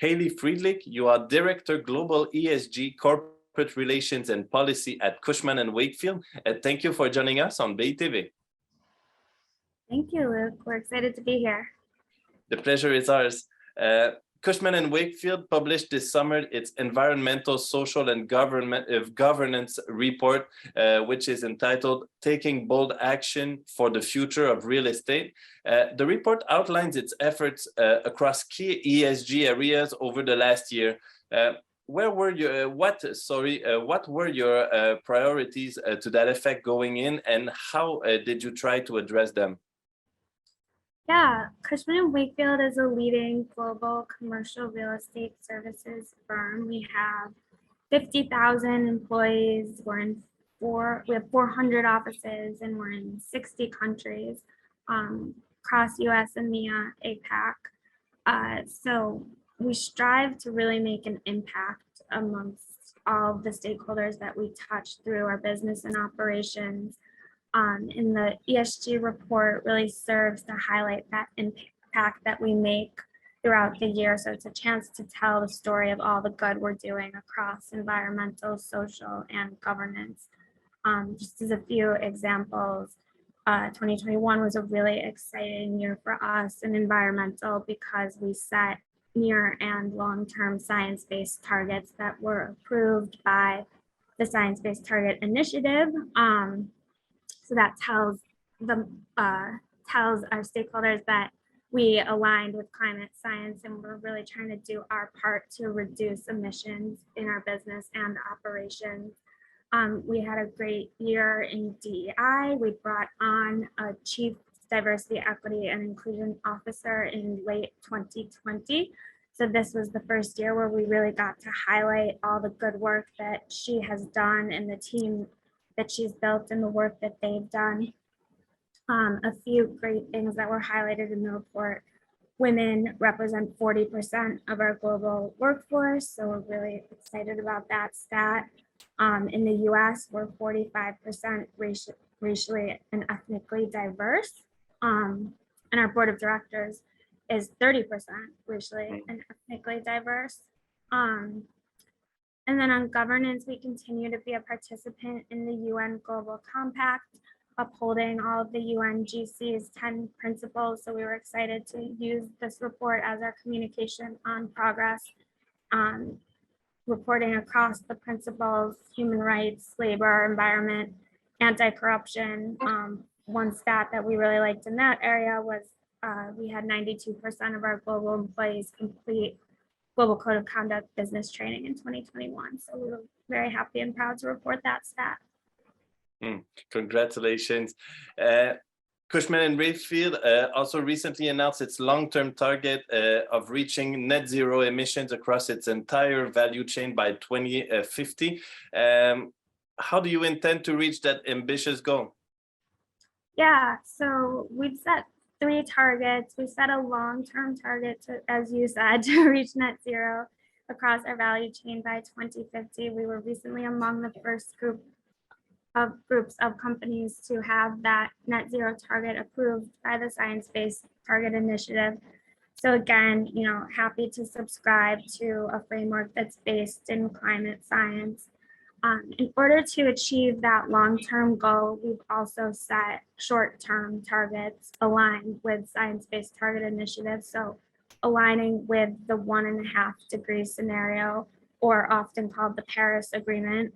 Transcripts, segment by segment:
Haley Friedlich. You are Director Global ESG Corporate Relations and Policy at Cushman Wakefield. Thank you for joining us on BiTV. Thank you, Luke. We're excited to be here. The pleasure is ours. Cushman Wakefield published this summer its Environmental, Social and Governance Report, which is entitled Taking Bold Action for the Future of Real Estate. The report outlines its efforts across key ESG areas over the last year. What were your priorities to that effect going in, and how did you try to address them? Yeah, Cushman Wakefield is a leading global commercial real estate services firm. We have 50,000 employees. We have 400 offices, and we're in 60 countries across US, EMEA, APAC. So we strive to really make an impact amongst all of the stakeholders that we touch through our business and operations. And the ESG report really serves to highlight that impact that we make throughout the year. So it's a chance to tell the story of all the good we're doing across environmental, social, and governance. Just as a few examples, 2021 was a really exciting year for us in environmental because we set near and long-term science-based targets that were approved by the Science Based Target Initiative. So that tells our stakeholders that we aligned with climate science, and we're really trying to do our part to reduce emissions in our business and operations. We had a great year in DEI. We brought on a Chief Diversity, Equity, and Inclusion Officer in late 2020. So this was the first year where we really got to highlight all the good work that she has done and the team that she's built and the work that they've done. A few great things that were highlighted in the report. Women represent 40% of our global workforce, so we're really excited about that stat. In the US, we're 45% racially and ethnically diverse, and our board of directors is 30% racially and ethnically diverse. And then on governance, we continue to be a participant in the UN Global Compact, upholding all of the UNGC's 10 principles. So we were excited to use this report as our communication on progress, reporting across the principles: human rights, labor, environment, anti-corruption. One stat that we really liked in that area was we had 92% of our global employees complete Global Code of Conduct business training in 2021. So we were very happy and proud to report that stat. Congratulations. Cushman Wakefield also recently announced its long-term target of reaching net zero emissions across its entire value chain by 2050. How do you intend to reach that ambitious goal? Yeah, so we've set 3 targets. We set a long-term target to, as you said, to reach net zero across our value chain by 2050. We were recently among the first groups of companies to have that net zero target approved by the Science Based Target Initiative. So again, happy to subscribe to a framework that's based in climate science. In order to achieve that long-term goal, we've also set short-term targets aligned with Science-Based Target Initiative. So aligning with the 1.5 degree scenario, or often called the Paris Agreement.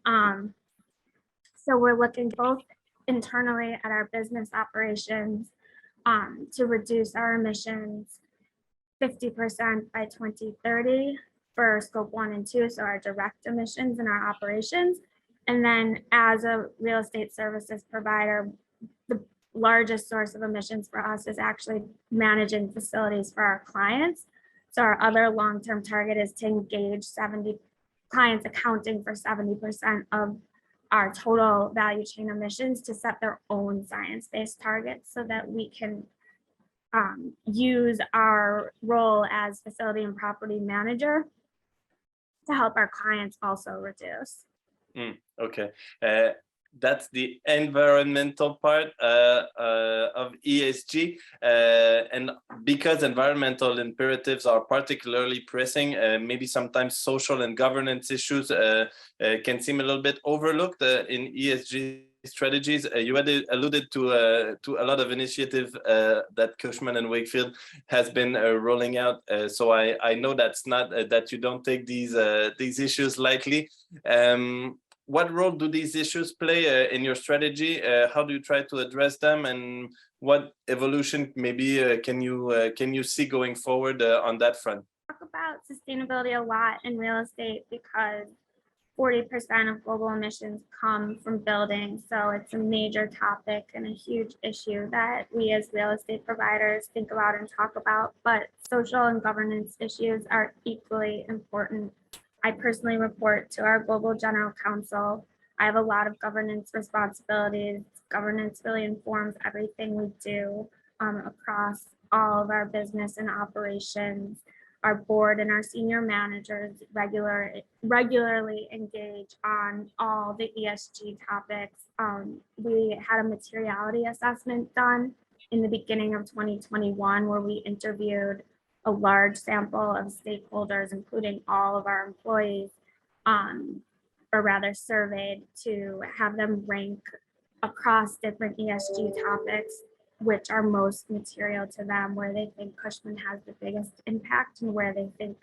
So we're looking both internally at our business operations to reduce our emissions 50% by 2030. For scope 1 and 2, so our direct emissions in our operations. And then as a real estate services provider, the largest source of emissions for us is actually managing facilities for our clients. So our other long-term target is to engage 70 clients accounting for 70% of our total value chain emissions to set their own science-based targets so that we can use our role as facility and property manager to help our clients also reduce. Okay. That's the environmental part of ESG, and because environmental imperatives are particularly pressing, maybe sometimes social and governance issues can seem a little bit overlooked in ESG strategies. You had alluded to a lot of initiative that Cushman and Wakefield has been rolling out. So I know that's not that you don't take these issues lightly. What role do these issues play in your strategy? How do you try to address them, and what evolution maybe can you see going forward on that front? Talk about sustainability a lot in real estate because 40% of global emissions come from buildings. So it's a major topic and a huge issue that we as real estate providers think about and talk about. But social and governance issues are equally important. I personally report to our global general counsel. I have a lot of governance responsibilities. Governance really informs everything we do across all of our business and operations. Our board and our senior managers regularly engage on all the ESG topics. We had a materiality assessment done in the beginning of 2021 where we interviewed a large sample of stakeholders, including all of our employees, or rather surveyed to have them rank across different ESG topics which are most material to them, where they think Cushman has the biggest impact, and where they think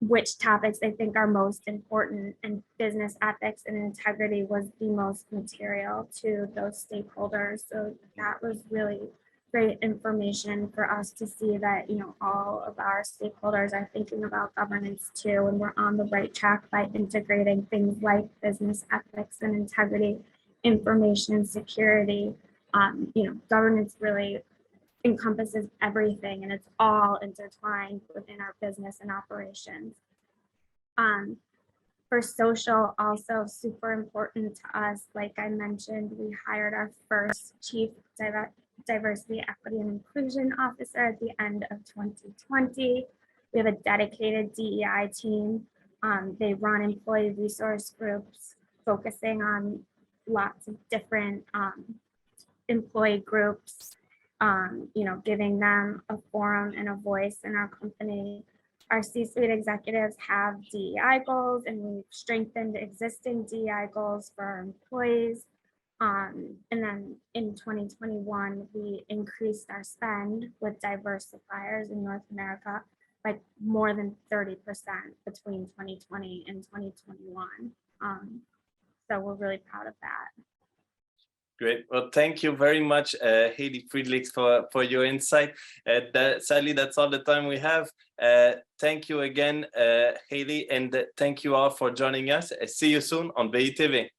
which topics they think are most important, and business ethics and integrity was the most material to those stakeholders. So that was really great information for us to see that, you know, all of our stakeholders are thinking about governance too, and we're on the right track by integrating things like business ethics and integrity, information security. You know, governance really encompasses everything, and it's all intertwined within our business and operations. For social, also super important to us. Like I mentioned, we hired our first chief diversity, equity, and inclusion officer at the end of 2020. We have a dedicated DEI team. They run employee resource groups focusing on lots of different employee groups, you know, giving them a forum and a voice in our company. Our C-suite executives have DEI goals, and we've strengthened existing DEI goals for our employees. And then in 2021, we increased our spend with diverse suppliers in North America by more than 30% between 2020 and 2021. So we're really proud of that. Great. Well, thank you very much, Haley Friedlich, for your insight. Sadly, that's all the time we have. Thank you again, Haley, and thank you all for joining us. See you soon on BiTV.